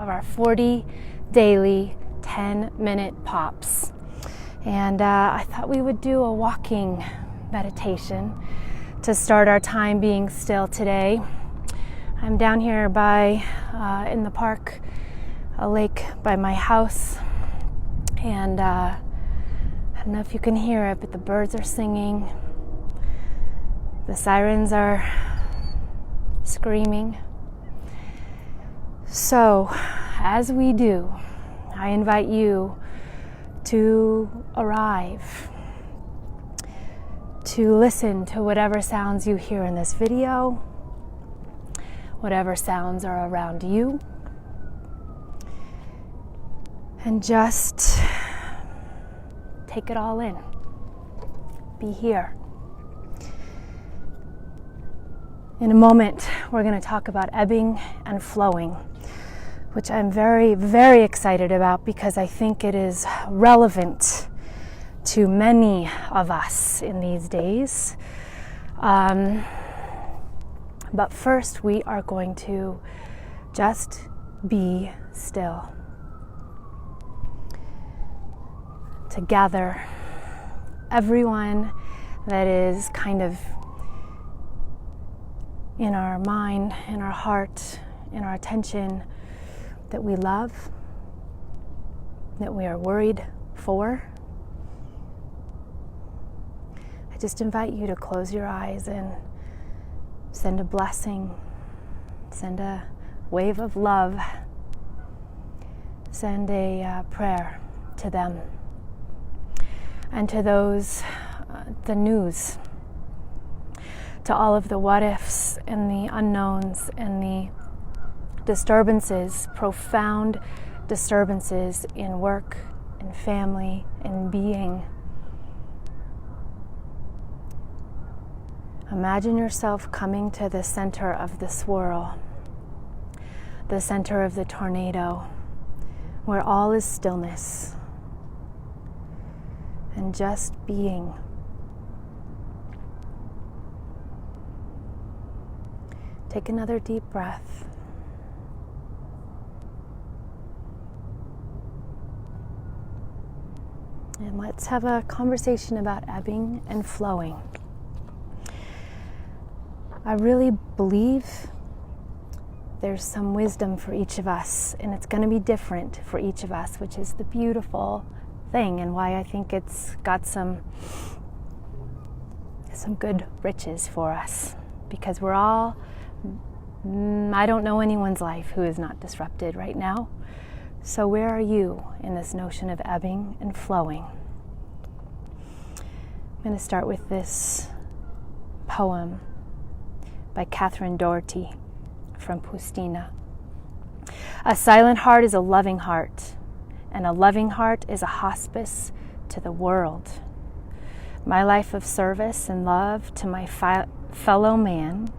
of our 40 daily 10-minute pops. And I thought we would do a walking meditation to start our time being still today. I'm down here in the park, a lake by my house, and I don't know if you can hear it, but the birds are singing, the sirens are screaming. So, as we do, I invite you to arrive, to listen to whatever sounds you hear in this video, whatever sounds are around you, and just take it all in. Be here. In a moment, we're going to talk about ebbing and flowing, which I'm very, very excited about because I think it is relevant to many of us in these days. But first, we are going to just be still. To gather everyone that is kind of in our mind, in our heart, in our attention, that we love, that we are worried for. I just invite you to close your eyes and send a blessing, send a wave of love, send a prayer to them and to those, the news, to all of the what ifs and the unknowns and the disturbances, profound disturbances in work, in family, in being. Imagine yourself coming to the center of the swirl, the center of the tornado, where all is stillness and just being. Take another deep breath. And let's have a conversation about ebbing and flowing. I really believe there's some wisdom for each of us, and it's going to be different for each of us, which is the beautiful thing and why I think it's got some good riches for us, because we're all, I don't know anyone's life who is not disrupted right now. So where are you in this notion of ebbing and flowing? I'm going to start with this poem by Catherine Doherty from Pustina. A silent heart is a loving heart, and a loving heart is a hospice to the world. My life of service and love to my fellow man,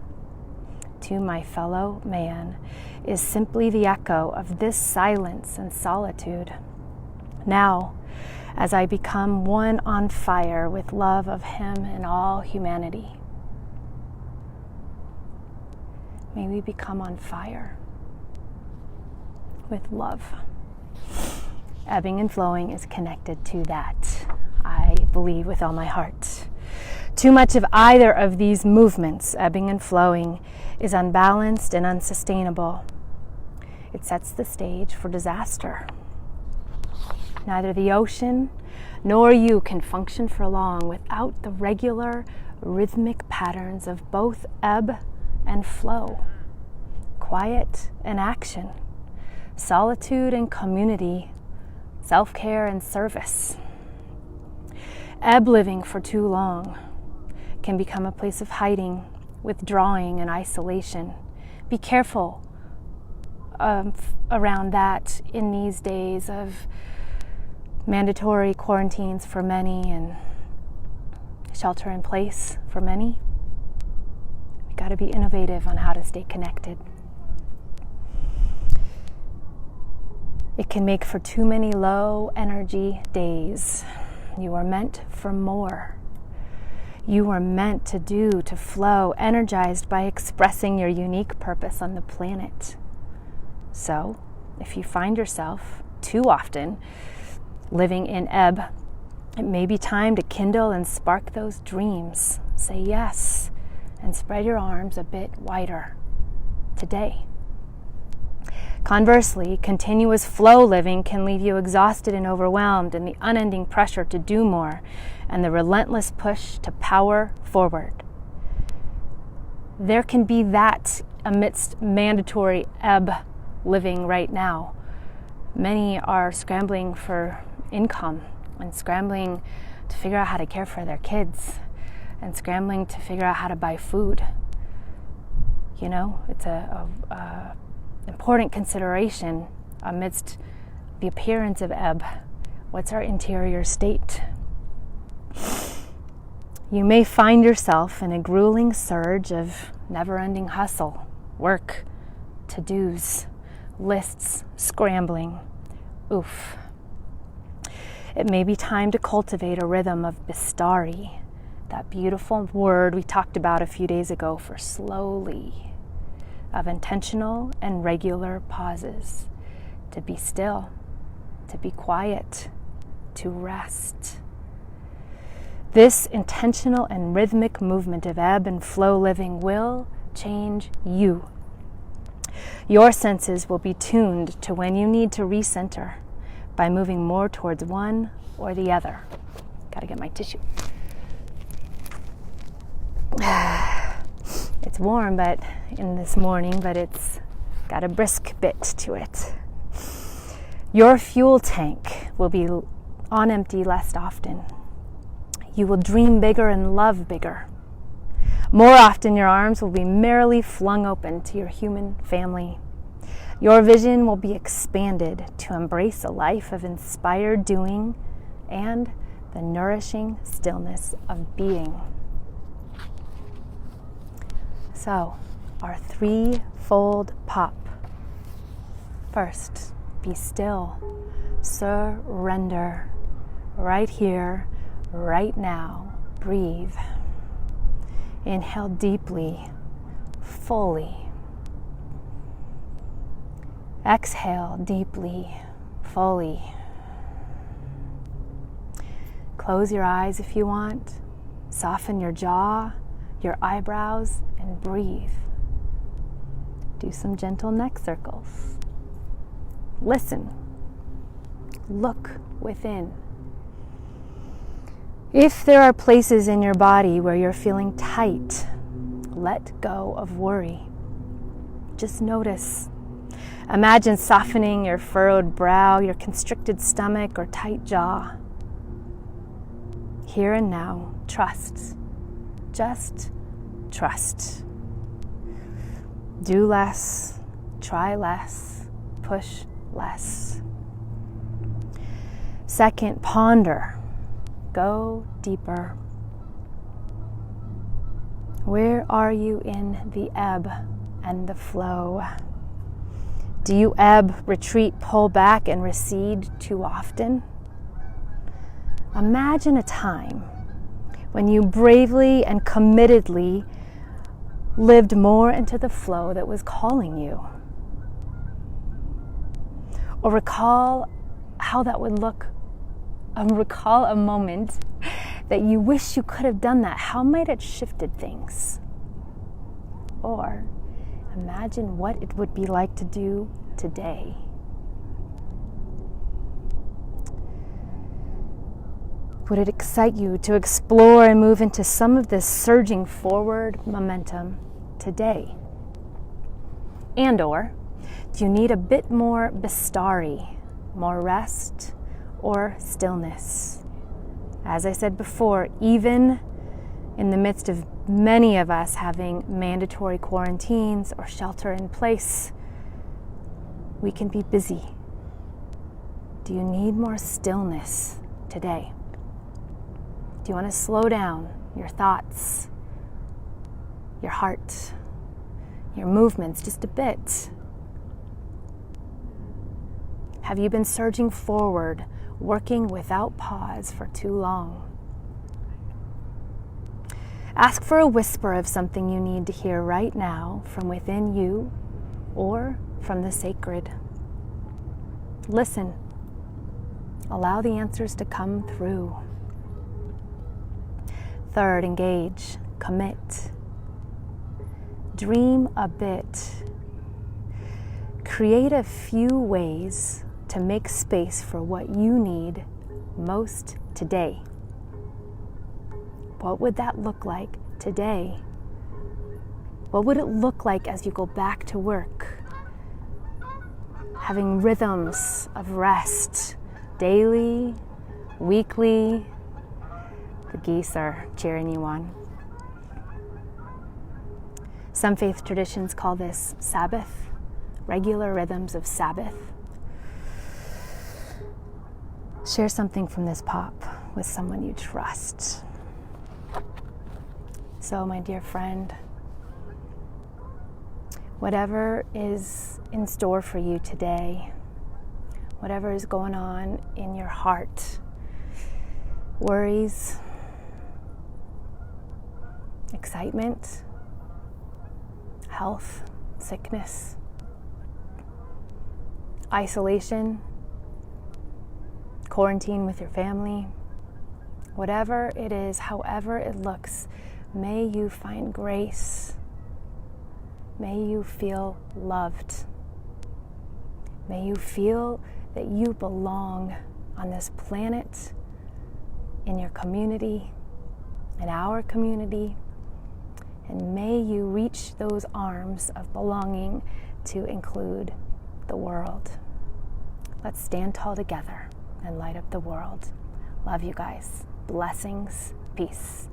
is simply the echo of this silence and solitude. Now, as I become one on fire with love of him and all humanity, may we become on fire with love. Ebbing and flowing is connected to that, I believe with all my heart. Too much of either of these movements, ebbing and flowing, is unbalanced and unsustainable. It sets the stage for disaster. Neither the ocean nor you can function for long without the regular rhythmic patterns of both ebb and flow, quiet and action, solitude and community, self-care and service. Ebb living for too long can become a place of hiding, withdrawing, and isolation. Be careful around that in these days of mandatory quarantines for many and shelter in place for many. We got to be innovative on how to stay connected. It can make for too many low energy days. You are meant for more. You are meant to flow, energized by expressing your unique purpose on the planet. So, if you find yourself too often living in ebb, it may be time to kindle and spark those dreams. Say yes and spread your arms a bit wider today. Conversely, continuous flow living can leave you exhausted and overwhelmed in the unending pressure to do more and the relentless push to power forward. There can be that amidst mandatory ebb living right now. Many are scrambling for income and scrambling to figure out how to care for their kids and scrambling to figure out how to buy food. You know, it's a important consideration amidst the appearance of ebb. What's our interior state? You may find yourself in a grueling surge of never-ending hustle, work, to-dos, lists, scrambling. Oof. It may be time to cultivate a rhythm of bistari, that beautiful word we talked about a few days ago for slowly, of intentional and regular pauses, to be still, to be quiet, to rest. This intentional and rhythmic movement of ebb and flow living will change you. Your senses will be tuned to when you need to recenter by moving more towards one or the other. Gotta get my tissue. It's warm in this morning, but it's got a brisk bit to it. Your fuel tank will be on empty less often. You will dream bigger and love bigger. More often, your arms will be merrily flung open to your human family. Your vision will be expanded to embrace a life of inspired doing and the nourishing stillness of being. So, our threefold pop. First, be still, surrender, right here, right now. Breathe. Inhale deeply, fully. Exhale deeply, fully. Close your eyes if you want. Soften your jaw, your eyebrows, and breathe. Do some gentle neck circles. Listen. Look within. If there are places in your body where you're feeling tight, let go of worry. Just notice. Imagine softening your furrowed brow, your constricted stomach, or tight jaw. Here and now, trust. Just trust. Do less, try less, push less. Second, ponder. Go deeper. Where are you in the ebb and the flow? Do you ebb, retreat, pull back, and recede too often? Imagine a time when you bravely and committedly lived more into the flow that was calling you. Or recall how that would look. Recall a moment that you wish you could have done that. How might it shifted things? Or imagine what it would be like to do today. Would it excite you to explore and move into some of this surging forward momentum today? And or do you need a bit more bistari, more rest, or stillness? As I said before, even in the midst of many of us having mandatory quarantines or shelter in place, we can be busy. Do you need more stillness today? Do you want to slow down your thoughts, your heart, your movements just a bit? Have you been surging forward, working without pause for too long? Ask for a whisper of something you need to hear right now from within you or from the sacred. Listen. Allow the answers to come through. Third, engage, commit. Dream a bit. Create a few ways to make space for what you need most today. What would that look like today? What would it look like as you go back to work? Having rhythms of rest, daily, weekly. The geese are cheering you on. Some faith traditions call this Sabbath, regular rhythms of Sabbath. Share something from this pop with someone you trust. So, my dear friend, whatever is in store for you today, whatever is going on in your heart, worries, excitement, health, sickness, isolation, quarantine with your family, whatever it is, however it looks, may you find grace. May you feel loved. May you feel that you belong on this planet, in your community, in our community, and may you reach those arms of belonging to include the world. Let's stand tall together and light up the world. Love you guys. Blessings. Peace.